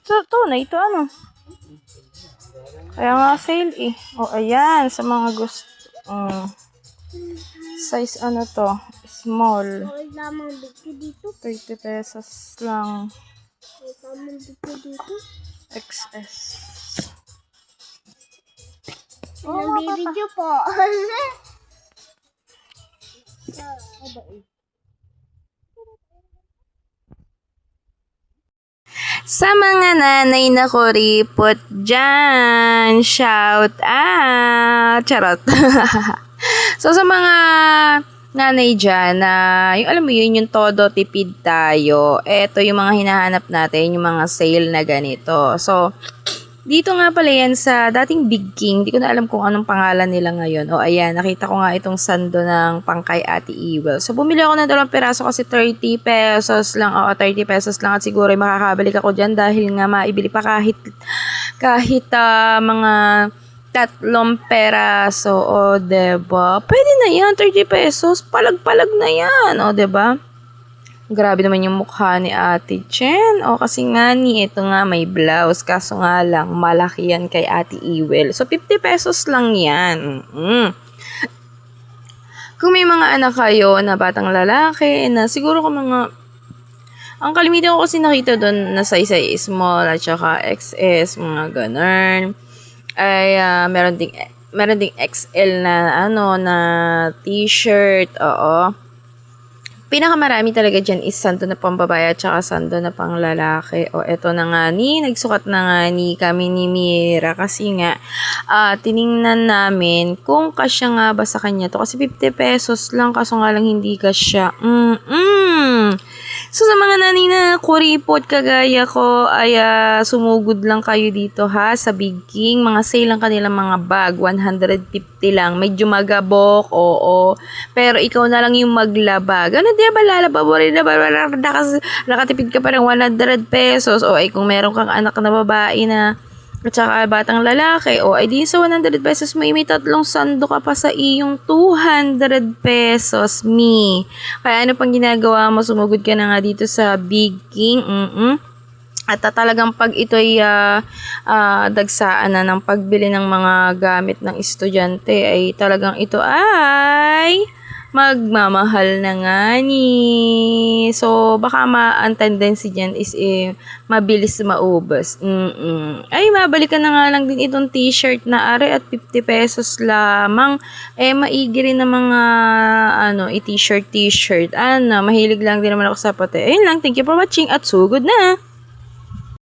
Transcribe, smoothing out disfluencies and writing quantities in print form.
Tunay ito ano. Kaya nga sale eh. O ayan, sa mga gusto. Size ano to? Small. Wala lamang bigyo dito. 30 pesos lang. Wala lamang bigyo dito. XS. Nagbibidyo po. Sa mga nanay na kuripot dyan, shout out! Charot! So, sa mga nanay dyan na, yung alam mo yun, yung todo tipid tayo, eto yung mga hinahanap natin, yung mga sale na ganito. So, dito nga pala yan sa dating Big King. Hindi ko na alam kung anong pangalan nila ngayon. O ayan, nakita ko nga itong sando ng pangkay Ate Ewell. So bumili ako ng 2 peraso kasi 30 pesos lang. O 30 pesos lang at siguro ay makakabalik ako dyan dahil nga maibili pa kahit mga 3 peraso. O diba? Pwede na yan, 30 pesos. Palag-palag na yan. O diba? Grabe naman yung mukha ni Ate Chen. O kasi nga ito nga may blouse. Kaso nga lang, malaki yan kay Ate Ewell. So, 50 pesos lang yan. Kung may mga anak kayo na batang lalaki, na siguro kung mga... Ang kalimitan ko kasi nakita doon na size ay small at saka XS, mga ganun. Ay, meron ding XL na, na t-shirt. Oo. Pinakamarami talaga dyan is sando na pambabae at saka sando na pang lalaki. O eto na nga nagsukat na nga kami ni Mira kasi nga tiningnan namin kung kasya nga ba sa kanya to. Kasi 50 pesos lang kaso nga lang hindi kasya. So sa mga nanay na kuripot kagaya ko ay sumugod lang kayo dito ha sa Big King. Mga sale lang kanilang mga bag. 150 lang. Medyo magabok. Oo. Pero ikaw na lang yung maglaba. Ganun di ba lalaba mo rin na nakatipid ka pa ng 100 pesos. O ay kung meron kang anak na babae na at saka batang lalaki, o ay di sa 100 pesos may 3 sando ka pa sa iyong 200 pesos, me. Kaya ano pang ginagawa mo? Sumugod ka na nga dito sa Big King. At talagang pag ito ay dagsaan na ng pagbili ng mga gamit ng estudyante, ay talagang ito ay magmamahal na nga ni. So, baka ang tendency dyan is mabilis maubos. Ay, mabalikan na nga lang din itong t-shirt na are at 50 pesos lamang. Maigi rin na mga t-shirt. Mahilig lang din naman ako sa puti. Ayun lang, thank you for watching at sugod na!